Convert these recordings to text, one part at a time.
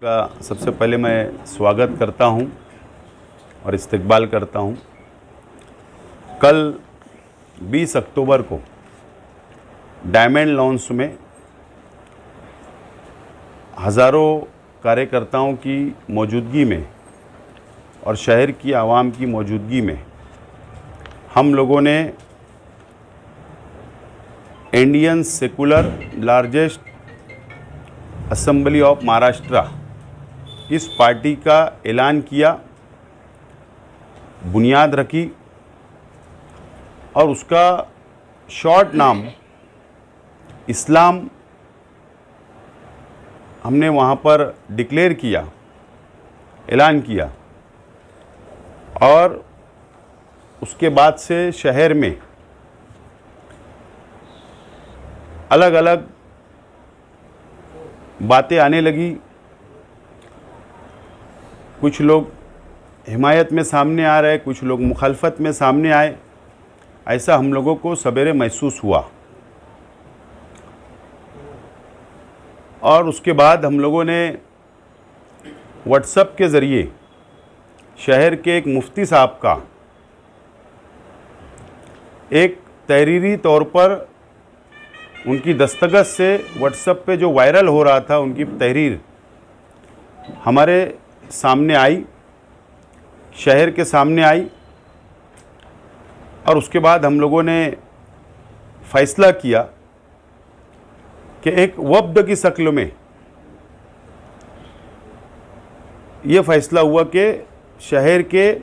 का सबसे पहले मैं स्वागत करता हूं और इस्तकबाल करता हूं। कल 20 अक्टूबर को डायमंड लॉन्स में हज़ारों कार्यकर्ताओं की मौजूदगी में और शहर की आवाम की मौजूदगी में हम लोगों ने Indian secular largest assembly of Maharashtra इस पार्टी का ऐलान किया, बुनियाद रखी और उसका शॉर्ट नाम इस्लाम हमने वहाँ पर डिक्लेयर किया, ऐलान किया। और उसके बाद से शहर में अलग अलग बातें आने लगी। कुछ लोग हिमायत में सामने आ रहे, कुछ लोग मुखालफत में सामने आए। ऐसा हम लोगों को सवेरे महसूस हुआ और उसके बाद हम लोगों ने व्हाट्सएप के ज़रिए शहर के एक मुफ्ती साहब का एक तहरीरी तौर पर उनकी दस्तखत से व्हाट्सएप पे जो वायरल हो रहा था, उनकी तहरीर हमारे सामने आई, शहर के सामने आई। और उसके बाद हम लोगों ने फ़ैसला किया कि एक वफ़द की शक्ल में ये फ़ैसला हुआ कि शहर के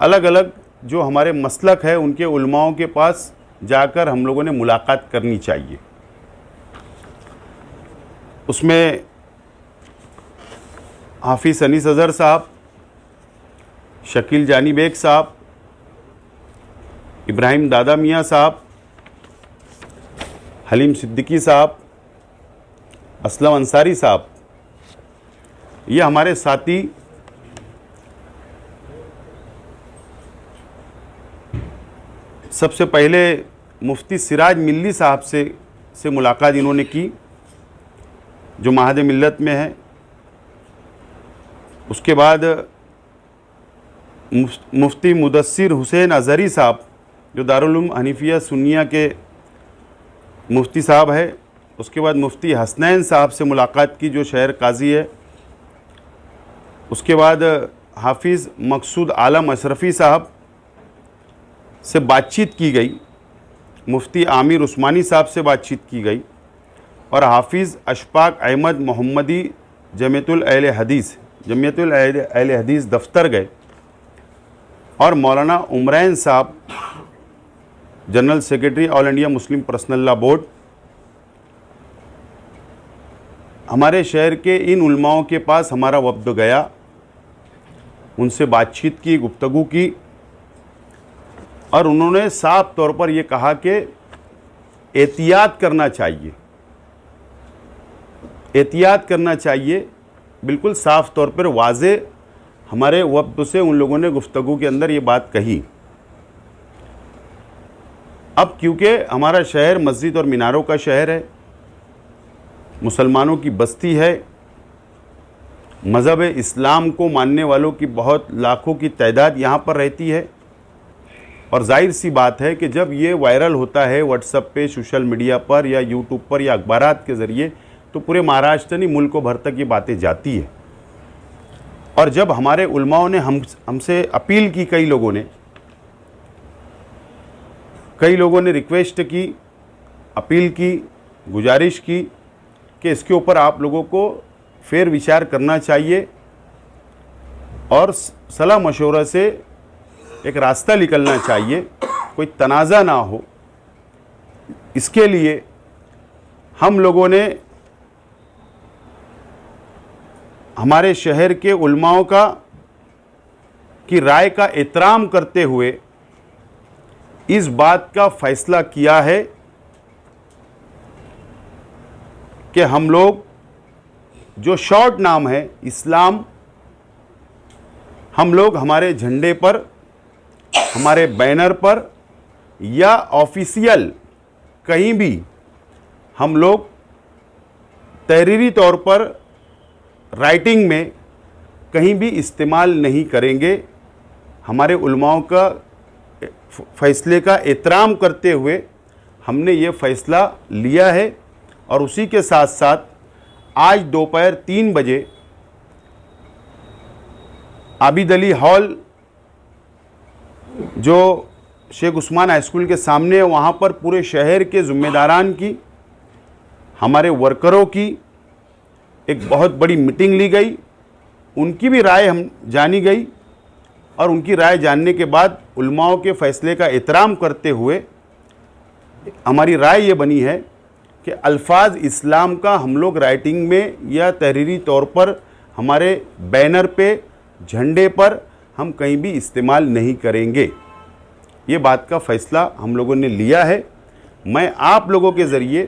अलग अलग जो हमारे मसलक है उनके उलमाओं के पास जाकर हम लोगों ने मुलाकात करनी चाहिए। उसमें हाफिज़ अनीस अज़हर साहब, शकील जानी बेग साहब, इब्राहिम दादा मियाँ साहब, हलीम सिद्दीकी साहब, असलम अंसारी साहब, ये हमारे साथी सबसे पहले मुफ्ती सिराज मिल्ली साहब से मुलाकात इन्होंने की, जो महाद मिल्लत में है। उसके बाद मुफ्ती मुदस्सिर हुसैन अज़हरी साहब, जो दारुल उलूम हनीफिया सुन्निया के मुफ्ती साहब है। उसके बाद मुफ्ती हसनैन साहब से मुलाकात की, जो शहर काजी है। उसके बाद हाफिज़ मकसूद आलम अशरफ़ी साहब से बातचीत की गई, मुफ्ती आमिर उस्मानी साहब से बातचीत की गई और हाफिज़ अशफाक अहमद मोहम्मदी जमीयतुल अहले हदीस दफ्तर गए और मौलाना उमरैन साहब, general secretary all India Muslim personal law board, हमारे शहर के इन उलमाओं के पास हमारा वफ़द गया, उनसे बातचीत की, गुफ्तगू की और उन्होंने साफ तौर पर यह कहा कि एहतियात करना चाहिए, एहतियात करना चाहिए। बिल्कुल साफ तौर पर वाज़े हमारे वक़्त से उन लोगों ने गुफ्तगू के अंदर ये बात कही। अब क्योंकि हमारा शहर मस्जिद और मीनारों का शहर है, मुसलमानों की बस्ती है, मज़हब इस्लाम को मानने वालों की बहुत लाखों की तादाद यहाँ पर रहती है। और जाहिर सी बात है कि जब ये वायरल होता है व्हाट्सएप पे, सोशल मीडिया पर या यूट्यूब पर या अखबारात के ज़रिए, तो पूरे महाराष्ट्र नहीं मुल्कों भर तक ये बातें जाती है। और जब हमारे उलमाओं ने हमसे अपील की, कई लोगों ने रिक्वेस्ट की, अपील की, गुजारिश की कि इसके ऊपर आप लोगों को फेर विचार करना चाहिए और सलाह मशवरा से एक रास्ता निकलना चाहिए, कोई तनाज़ा ना हो। इसके लिए हम लोगों ने हमारे शहर के उलमाओं की राय का एहतराम करते हुए इस बात का फ़ैसला किया है कि हम लोग जो शॉर्ट नाम है इस्लाम, हम लोग हमारे झंडे पर, हमारे बैनर पर या ऑफिशियल कहीं भी हम लोग तहरीरी तौर पर राइटिंग में कहीं भी इस्तेमाल नहीं करेंगे। हमारे उलमाओं का फ़ैसले का एहतराम करते हुए हमने ये फ़ैसला लिया है। और उसी के साथ साथ आज दोपहर 3 बजे आबिद अली हॉल जो शेख उस्मान हाई स्कूल के सामने है, वहाँ पर पूरे शहर के ज़िम्मेदारान की, हमारे वर्करों की एक बहुत बड़ी मीटिंग ली गई। उनकी भी राय हम जानी गई और उनकी राय जानने के बाद उलमाओं के फ़ैसले का एहतराम करते हुए हमारी राय ये बनी है कि अल्फाज इस्लाम का हम लोग राइटिंग में या तहरीरी तौर पर हमारे बैनर पे, झंडे पर हम कहीं भी इस्तेमाल नहीं करेंगे। ये बात का फ़ैसला हम लोगों ने लिया है। मैं आप लोगों के ज़रिए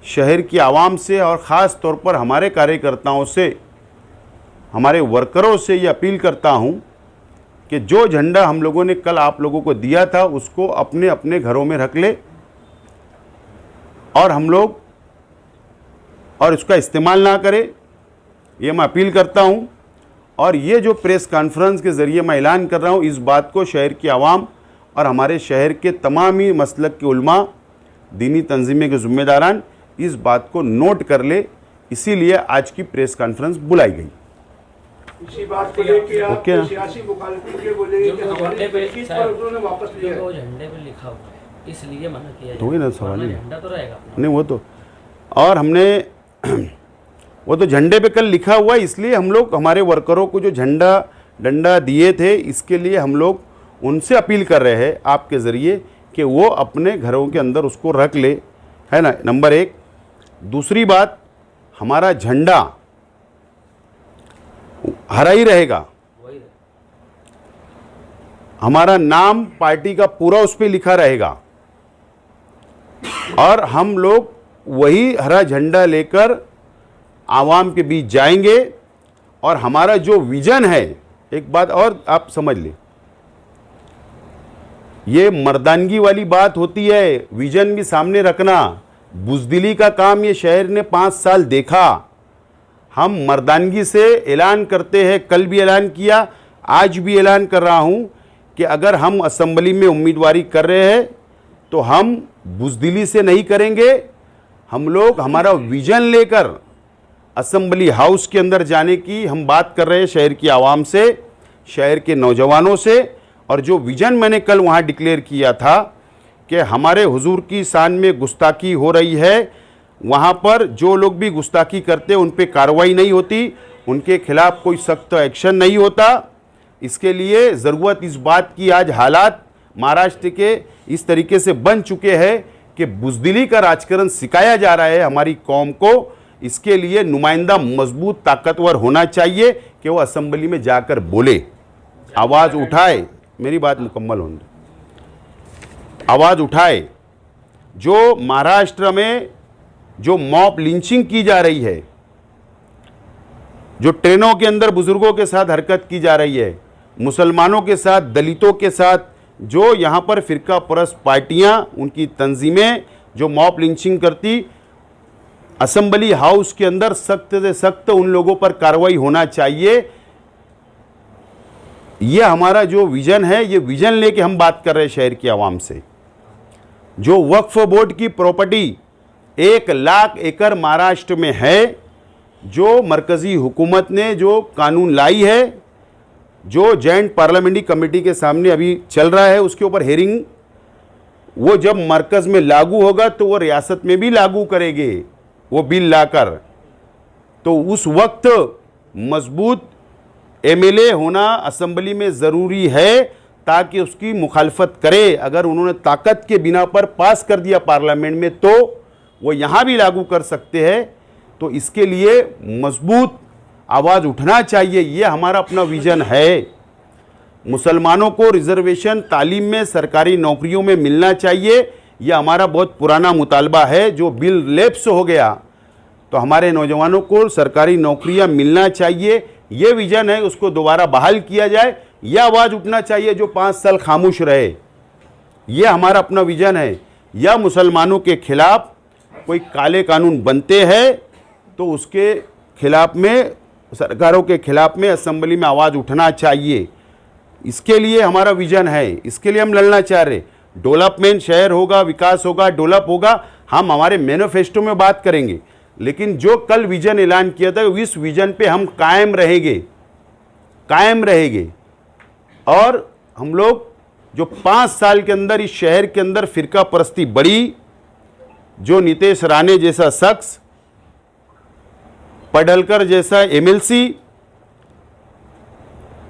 शहर की आवाम से और ख़ास तौर पर हमारे कार्यकर्ताओं से, हमारे वर्करों से ये अपील करता हूँ कि जो झंडा हम लोगों ने कल आप लोगों को दिया था उसको अपने अपने घरों में रख ले और हम लोग और इसका इस्तेमाल ना करें, ये मैं अपील करता हूँ। और ये जो प्रेस कॉन्फ्रेंस के ज़रिए मैं ऐलान कर रहा हूँ, इस बात को शहर की आवाम और हमारे शहर के तमाम ही मसलक के उलमा, दीनी तंजीमें के ज़िम्मेदारान इस बात को नोट कर ले, इसीलिए आज की प्रेस कॉन्फ्रेंस बुलाई गई। इसी बात को लेकर आप सियासी मुखालिफिन के बोले कि हमारे पेश पर उन्होंने वापस लिया है। वो झंडे पे लिखा हुआ है इसलिए मना किया तो वही ना सवाल है, झंडा तो रहेगा नहीं वो तो, और हमने वो तो झंडे पे कल लिखा हुआ है, इसलिए हम लोग हमारे वर्करों को जो झंडा डंडा दिए थे इसके लिए हम लोग उनसे अपील कर रहे हैं आपके ज़रिए कि वो अपने घरों के अंदर उसको रख ले, है ना, नंबर 1। दूसरी बात, हमारा झंडा हरा ही रहेगा, हमारा नाम पार्टी का पूरा उस पर लिखा रहेगा और हम लोग वही हरा झंडा लेकर आवाम के बीच जाएंगे। और हमारा जो विजन है, एक बात और आप समझ ले, ये मर्दानगी वाली बात होती है, विजन भी सामने रखना। बुज़दिली का काम ये शहर ने 5 साल देखा। हम मर्दानगी से ऐलान करते हैं, कल भी ऐलान किया, आज भी ऐलान कर रहा हूं कि अगर हम असेंबली में उम्मीदवारी कर रहे हैं तो हम बुज़दिली से नहीं करेंगे। हम लोग हमारा विजन लेकर असेंबली हाउस के अंदर जाने की हम बात कर रहे हैं, शहर की आवाम से, शहर के नौजवानों से। और जो विजन मैंने कल वहाँ डिक्लेयर किया था कि हमारे हुजूर की शान में गुस्ताखी हो रही है, वहाँ पर जो लोग भी गुस्ताखी करते उन पे कार्रवाई नहीं होती, उनके खिलाफ कोई सख्त एक्शन नहीं होता। इसके लिए ज़रूरत इस बात की, आज हालात महाराष्ट्र के इस तरीके से बन चुके हैं कि बुज़दिली का राजकारण सिखाया जा रहा है हमारी कौम को। इसके लिए नुमाइंदा मजबूत ताकतवर होना चाहिए कि वो असेंबली में जाकर बोले, आवाज़ उठाए। मेरी बात मुकम्मल होने, आवाज़ उठाए। जो महाराष्ट्र में जो मॉब लिंचिंग की जा रही है, जो ट्रेनों के अंदर बुजुर्गों के साथ हरकत की जा रही है, मुसलमानों के साथ, दलितों के साथ, जो यहाँ पर फ़िरका परस्त पार्टियाँ, उनकी तंजीमें जो मॉब लिंचिंग करती, असेंबली हाउस के अंदर सख्त से सख्त उन लोगों पर कार्रवाई होना चाहिए। ये हमारा जो विज़न है, ये विज़न लेके हम बात कर रहे हैं शहर की आवाम से। जो वक्फ बोर्ड की प्रॉपर्टी 1 लाख एकड़ महाराष्ट्र में है, जो मरकज़ी हुकूमत ने जो कानून लाई है, जो जॉइंट पार्लियामेंट्री कमेटी के सामने अभी चल रहा है, उसके ऊपर हेयरिंग, वो जब मरकज़ में लागू होगा तो वो रियासत में भी लागू करेंगे वो बिल लाकर। तो उस वक्त मजबूत एमएलए होना असेंबली में ज़रूरी है ताकि उसकी मुखालफत करे। अगर उन्होंने ताकत के बिना पर पास कर दिया पार्लियामेंट में तो वो यहाँ भी लागू कर सकते हैं। तो इसके लिए मजबूत आवाज़ उठना चाहिए, ये हमारा अपना विज़न है। मुसलमानों को रिजर्वेशन तालीम में, सरकारी नौकरियों में मिलना चाहिए, यह हमारा बहुत पुराना मुतालबा है। जो बिल लैप्स हो गया तो हमारे नौजवानों को सरकारी नौकरियां मिलना चाहिए, ये विज़न है, उसको दोबारा बहाल किया जाए। यह आवाज़ उठना चाहिए जो 5 साल खामोश रहे, यह हमारा अपना विज़न है। या मुसलमानों के खिलाफ कोई काले कानून बनते हैं तो उसके खिलाफ में, सरकारों के खिलाफ में असेंबली में आवाज़ उठना चाहिए। इसके लिए हमारा विजन है, इसके लिए हम लड़ना चाह रहे। डेवलपमेंट, शहर होगा, विकास होगा, डेवलप होगा, हम हमारे मैनिफेस्टो में बात करेंगे, लेकिन जो कल विजन ऐलान किया था इस विजन पे हम कायम रहेंगे। और हम लोग जो 5 साल के अंदर इस शहर के अंदर फिरका परस्ती बढ़ी, जो नीतीश राणे जैसा शख्स, पडलकर जैसा एमएलसी,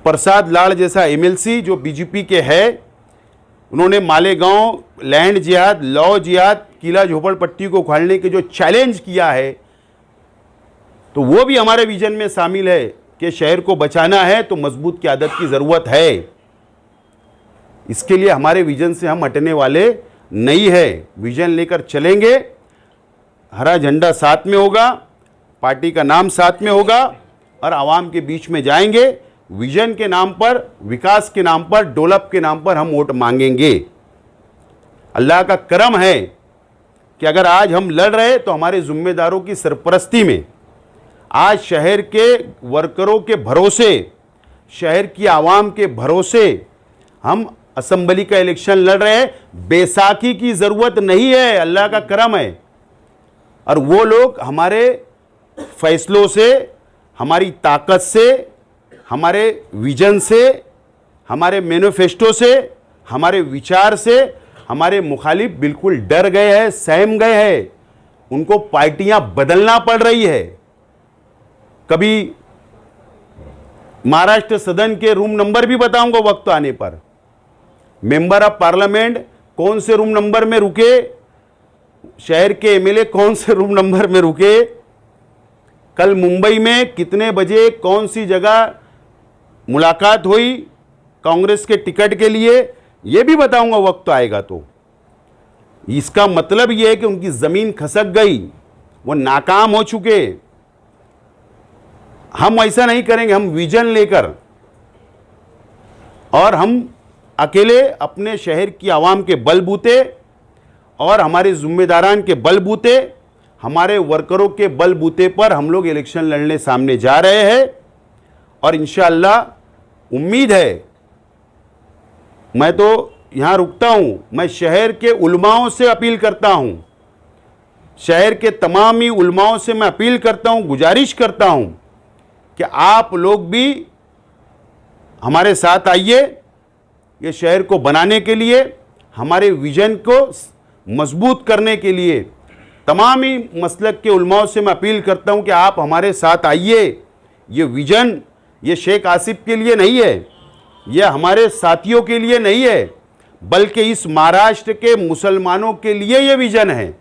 प्रसाद लाड़ जैसा एमएलसी जो बीजेपी के है, उन्होंने मालेगांव लैंड जिहाद, लॉ जिहाद, किला झोपड़पट्टी को उखाड़ने के जो चैलेंज किया है, तो वो भी हमारे विजन में शामिल है कि शहर को बचाना है तो मजबूत क़यादत की ज़रूरत है। इसके लिए हमारे विजन से हम हटने वाले नहीं है, विजन लेकर चलेंगे। हरा झंडा साथ में होगा, पार्टी का नाम साथ में होगा और आवाम के बीच में जाएंगे। विजन के नाम पर, विकास के नाम पर, डेवलप के नाम पर हम वोट मांगेंगे। अल्लाह का करम है कि अगर आज हम लड़ रहे तो हमारे जिम्मेदारों की सरपरस्ती में आज शहर के वर्करों के भरोसे, शहर की आवाम के भरोसे हम असेंबली का इलेक्शन लड़ रहे हैं। बैसाखी की ज़रूरत नहीं है, अल्लाह का करम है। और वो लोग हमारे फैसलों से, हमारी ताकत से, हमारे विजन से, हमारे मैनिफेस्टो से, हमारे विचार से हमारे मुखालिफ बिल्कुल डर गए हैं, सहम गए हैं। उनको पार्टियां बदलना पड़ रही है। कभी महाराष्ट्र सदन के रूम नंबर भी बताऊंगा वक्त आने पर। मेंबर ऑफ पार्लियामेंट कौन से रूम नंबर में रुके, शहर के एमएलए कौन से रूम नंबर में रुके, कल मुंबई में कितने बजे कौन सी जगह मुलाकात हुई कांग्रेस के टिकट के लिए, यह भी बताऊंगा वक्त आएगा तो। इसका मतलब यह है कि उनकी जमीन खसक गई, वो नाकाम हो चुके। हम ऐसा नहीं करेंगे, हम विजन लेकर, और हम अकेले अपने शहर की आवाम के बलबूते और हमारे जिम्मेदारान के बलबूते, हमारे वर्करों के बलबूते पर हम लोग इलेक्शन लड़ने सामने जा रहे हैं। और इंशाअल्लाह उम्मीद है, मैं तो यहाँ रुकता हूँ, मैं शहर के उलमाओं से अपील करता हूँ, शहर के तमाम ही उलमाओं से मैं अपील करता हूँ, गुजारिश करता हूँ कि आप लोग भी हमारे साथ आइए। ये शहर को बनाने के लिए, हमारे विजन को मजबूत करने के लिए तमाम ही मसलक के उलमाओं से मैं अपील करता हूं कि आप हमारे साथ आइए। ये विजन ये शेख आसिफ के लिए नहीं है, ये हमारे साथियों के लिए नहीं है, बल्कि इस महाराष्ट्र के मुसलमानों के लिए ये विजन है।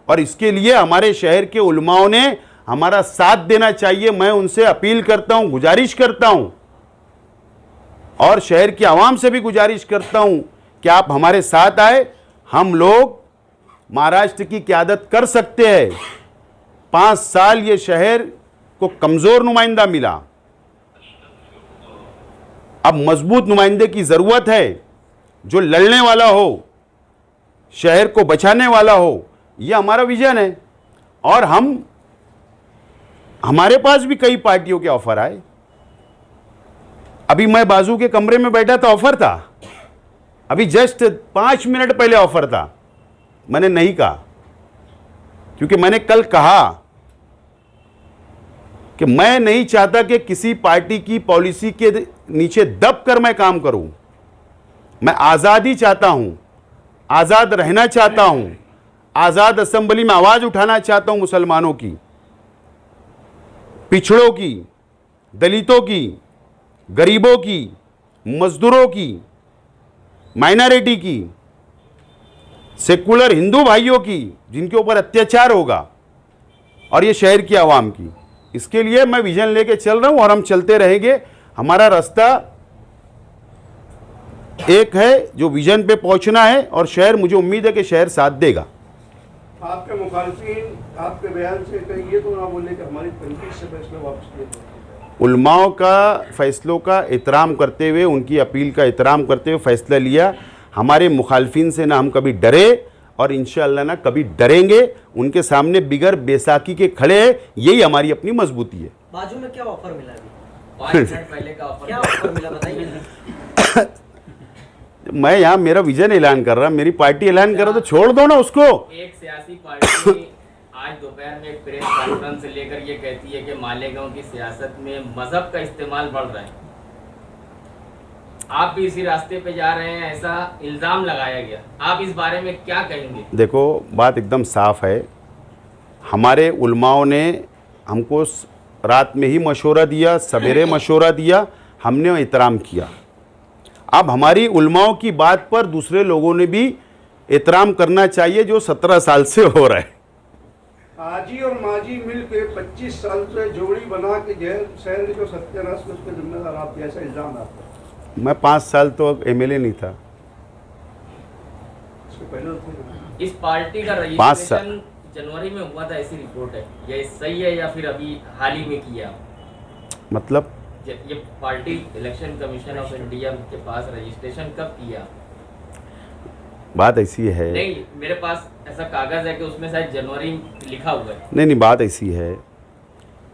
और इसके लिए हमारे शहर के उलमाओं ने हमारा साथ देना चाहिए। मैं उनसे अपील करता हूं, गुजारिश करता हूं, और शहर की आवाम से भी गुजारिश करता हूं कि आप हमारे साथ आए। हम लोग महाराष्ट्र की क़यादत कर सकते हैं। 5 साल ये शहर को कमज़ोर नुमाइंदा मिला, अब मजबूत नुमाइंदे की ज़रूरत है, जो लड़ने वाला हो, शहर को बचाने वाला हो। ये हमारा विजन है। और हमारे पास भी कई पार्टियों के ऑफर आए। अभी मैं बाजू के कमरे में बैठा था, ऑफर था, अभी जस्ट 5 मिनट पहले ऑफर था। मैंने नहीं कहा, क्योंकि मैंने कल कहा कि मैं नहीं चाहता कि किसी पार्टी की पॉलिसी के नीचे दब कर मैं काम करूं। मैं आज़ादी चाहता हूं, आज़ाद रहना चाहता हूं, आज़ाद असेंबली में आवाज़ उठाना चाहता हूं, मुसलमानों की, पिछड़ों की, दलितों की, गरीबों की, मजदूरों की, माइनॉरिटी की, सेकुलर हिंदू भाइयों की जिनके ऊपर अत्याचार होगा, और ये शहर की आवाम की। इसके लिए मैं विजन लेके चल रहा हूं और हम चलते रहेंगे। हमारा रास्ता एक है, जो विजन पे पहुंचना है, और शहर, मुझे उम्मीद है कि शहर साथ देगा। आपके मुखालिफिन आपके बयान से कहीं ये तो ना बोले कि हमारी तनकीद से फैसला वापस ले लो। उलमाओं का फैसलों का एहतराम करते हुए, उनकी अपील का एहतराम करते हुए फैसला लिया। हमारे मुखालफिन से ना हम कभी डरे और इंशाअल्लाह ना कभी डरेंगे, उनके सामने बिगर बेसाकी के खड़े हैं, यही हमारी अपनी मजबूती है। बाजू में क्या ऑफर मिला अभी? 5 मिनट पहले का ऑफर क्या ऑफर मिला बताइए। मैं यहाँ मेरा विजन ऐलान कर रहा, मेरी पार्टी ऐलान कर रहा, तो छोड़ दो ना उसको। एक सियासी पार्टी आज दोपहर में एक प्रेस कॉन्फ्रेंस लेकर ये कहती है कि मालेगांव की सियासत में मजहब का इस्तेमाल बढ़ रहा है। आप भी इसी रास्ते पे जा रहे हैं, ऐसा इल्जाम लगाया गया। आप इस बारे में क्या कहेंगे? देखो, बात एकदम साफ है। हमारे उलमाओं ने हमको रात में ही मशवरा दिया, सवेरे मशवरा दिया, हमने एहतराम किया। अब हमारी उलमाओं की बात पर दूसरे लोगों ने भी एहतराम करना चाहिए, जो 17 साल से हो रहा है। आजी और माजी मिल के 25 साल से जोड़ी बना के शहर के जो सत्यानाश में उसके जिम्मेदार आप, ऐसा इल्जाम आपका? मैं 5 साल तो एमएलए नहीं था। इसके पहले तो इस पार्टी का 5 साल रजिस्ट्रेशन जनवरी में हुआ था, ऐसी रिपोर्ट है। ये सही है या फिर अभी हाल ही में किया? मतलब ये party election commission of India के पास रजिस्ट्रेशन कब किया? बात ऐसी है, नहीं, मेरे पास ऐसा कागज है कि उसमें शायद जनवरी लिखा हुआ है। नहीं, बात ऐसी है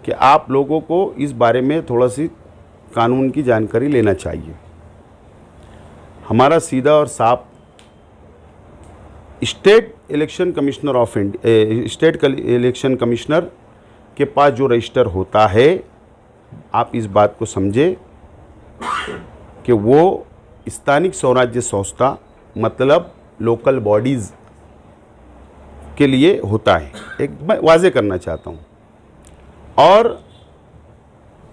कि आप लोगों को इस बारे में थोड़ा सी कानून की जानकारी लेना चाहिए। हमारा सीधा और साफ state election commissioner of India, state election commissioner के पास जो रजिस्टर होता है, आप इस बात को समझे कि वो स्थानिक स्वराज्य संस्था मतलब लोकल बॉडीज़ के लिए होता है। एक मैं वाजे करना चाहता हूँ। और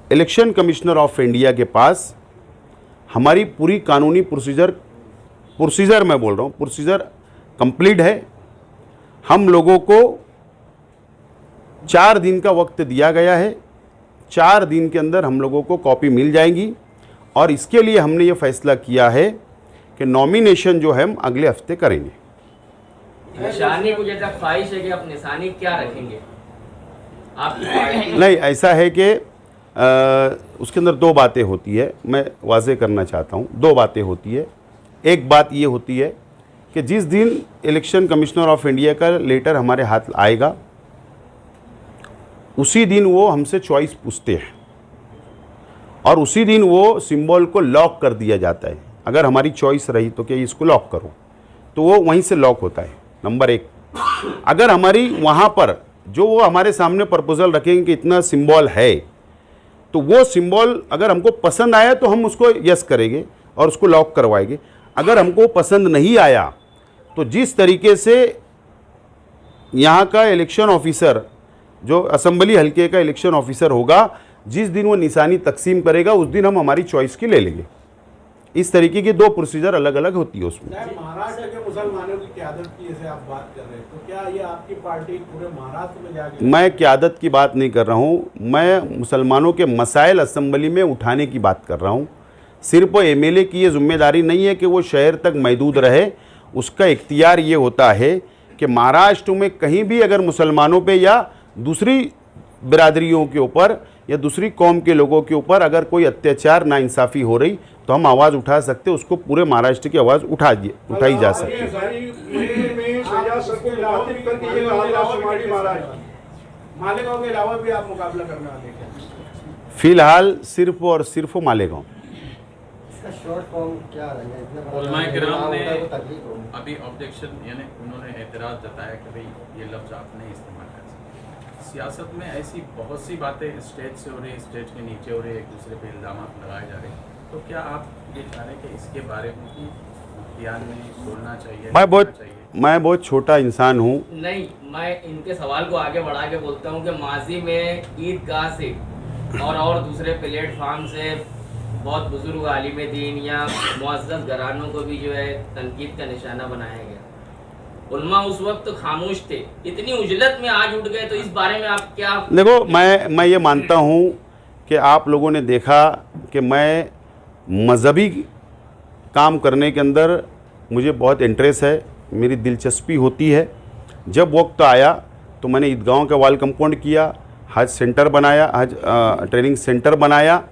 इलेक्शन कमिश्नर ऑफ इंडिया के पास हमारी पूरी कानूनी प्रोसीजर मैं बोल रहा हूँ, प्रोसीजर कंप्लीट है। हम लोगों को 4 दिन का वक्त दिया गया है। 4 दिन के अंदर हम लोगों को कॉपी मिल जाएंगी, और इसके लिए हमने ये फैसला किया है कि नॉमिनेशन जो है हम अगले हफ्ते करेंगे। निशानी को जैसा ख्वाहिश है कि आप निशानी क्या रखेंगे आपकी पार्टी? नहीं, ऐसा है कि उसके अंदर 2 बातें होती है, मैं वाजे करना चाहता हूँ। 2 बातें होती है। एक बात ये होती है कि जिस दिन इलेक्शन कमिश्नर ऑफ इंडिया का लेटर हमारे हाथ आएगा, उसी दिन वो हमसे चॉइस पूछते हैं, और उसी दिन वो सिंबल को लॉक कर दिया जाता है। अगर हमारी चॉइस रही तो कि इसको लॉक करो, तो वो वहीं से लॉक होता है, नंबर 1। अगर हमारी वहाँ पर जो वो हमारे सामने प्रपोजल रखेंगे कि इतना सिंबल है, तो वो सिंबल अगर हमको पसंद आया तो हम उसको यस करेंगे और उसको लॉक करवाएंगे। अगर हमको पसंद नहीं आया तो जिस तरीके से यहाँ का इलेक्शन ऑफिसर, जो असेंबली हल्के का इलेक्शन ऑफिसर होगा, जिस दिन वो निशानी तकसीम करेगा उस दिन हम हमारी चॉइस की ले लेंगे। इस तरीके की 2 प्रोसीजर अलग अलग होती है उसमें। महाराष्ट्र के मुसलमानों की क़यादत की जैसे आप बात कर रहे हैं, तो क्या ये आपकी पार्टी पूरे महाराष्ट्र में जाके? मैं क़यादत की बात नहीं कर रहा हूँ, मैं मुसलमानों के मसाइल असेंबली में उठाने की बात कर रहा हूँ। सिर्फ एमएलए की ये जिम्मेदारी नहीं है कि वो शहर तक महदूद रहे, उसका इख्तियार ये होता है कि महाराष्ट्र में कहीं भी अगर मुसलमानों पे या दूसरी बिरादरियों के ऊपर या दूसरी कौम के लोगों के ऊपर अगर कोई अत्याचार नाइंसाफ़ी हो रही तो हम आवाज़ उठा सकते, उसको पूरे महाराष्ट्र की आवाज़ उठाई जा सकती है। मालेगांव के अलावा भी आप मुकाबला करने वाले हैं? फिलहाल सिर्फ और सिर्फ मालेगांव। शॉर्ट फॉर्म क्या रहेगा? उलमाए किराम ने अभी ऑब्जेक्शन, यानी उन्होंने एतराज़ जताया कि भाई ये लफ्ज़ आप नहीं इस्तेमाल कर सकते। सियासत में ऐसी बहुत सी बातें स्टेज से हो रही, स्टेज के नीचे हो रही, एक दूसरे पे इल्ज़ाम लगाए जा रहे हैं, तो क्या आप ये चाह रहे हैं कि इसके बारे में भी बयान में बोलना चाहिए? मैं बहुत छोटा इंसान हूँ। नहीं, मैं इनके सवाल को आगे बढ़ा के बोलता हूँ कि माजी में ईदगाह से और दूसरे प्लेटफार्म से बहुत बुजुर्ग आलिम दीन या मुअज़्ज़ज़ घरानों को भी जो है तनकीद का निशाना बनाया गया। उलमा उस वक्त खामोश थे, इतनी उजलत में आज उठ गए, तो इस बारे में आप क्या? देखो, मैं ये मानता हूँ कि आप लोगों ने देखा कि मैं मज़हबी काम करने के अंदर मुझे बहुत इंटरेस्ट है, मेरी दिलचस्पी होती है। जब वक्त आया तो मैंने ईदगाहों का वॉल कंपाउंड किया, हज सेंटर बनाया, हज ट्रेनिंग सेंटर बनाया,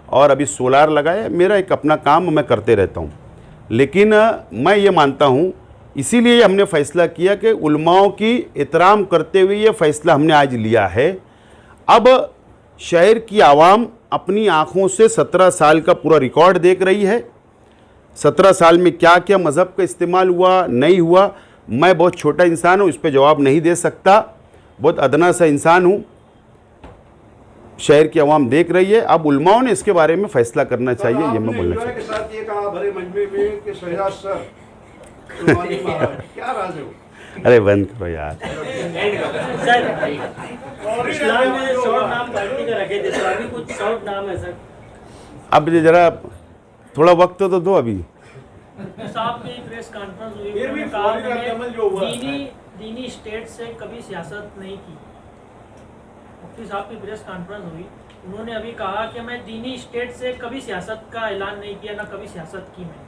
और अभी सोलार लगाया। मेरा एक अपना काम मैं करते रहता हूँ, लेकिन मैं ये मानता हूँ इसीलिए हमने फ़ैसला किया कि उलमाओं की एहतराम करते हुए ये फ़ैसला हमने आज लिया है। अब शहर की आवाम अपनी आँखों से 17 साल का पूरा रिकॉर्ड देख रही है। 17 साल में क्या क्या मज़हब का इस्तेमाल हुआ, नहीं हुआ, मैं बहुत छोटा इंसान हूँ, इस पर जवाब नहीं दे सकता, बहुत अदना सा इंसान हूँ। शहर की आवाम देख रही है, अब उलमाओं ने इसके बारे में फ़ैसला करना चाहिए, ये मैं बोलना आपने चाहता के साथ ये कहा भरे मजमे में कि शहजाद सर कुर्बानी मारा है। क्या राज है वो? हूँ। अरे बंद करो यार। इस्लाम में शॉर्ट नाम पार्टी का रखे थे, तो अभी कुछ शॉर्ट नाम है सर। अब ये ज़रा थोड़ा वक्त तो दो अभी। साहब की प्रेस कॉन्फ्रेंस हुई, फिर भी उन्होंने कहा फौरी कि मैं रद्दअमल जो हुआ है। दीनी स्टेट से कभी सियासत नहीं की। मुफ्ती साहब की प्रेस कॉन्फ्रेंस हुई, उन्होंने अभी कहा कि मैं दीनी स्टेट से कभी सियासत का ऐलान नहीं किया, ना कभी सियासत की मैंने।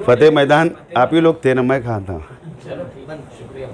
फतेह मैदान आप ही लोग थे ना, मैं कहाँ था। चलो ठीक, शुक्रिया।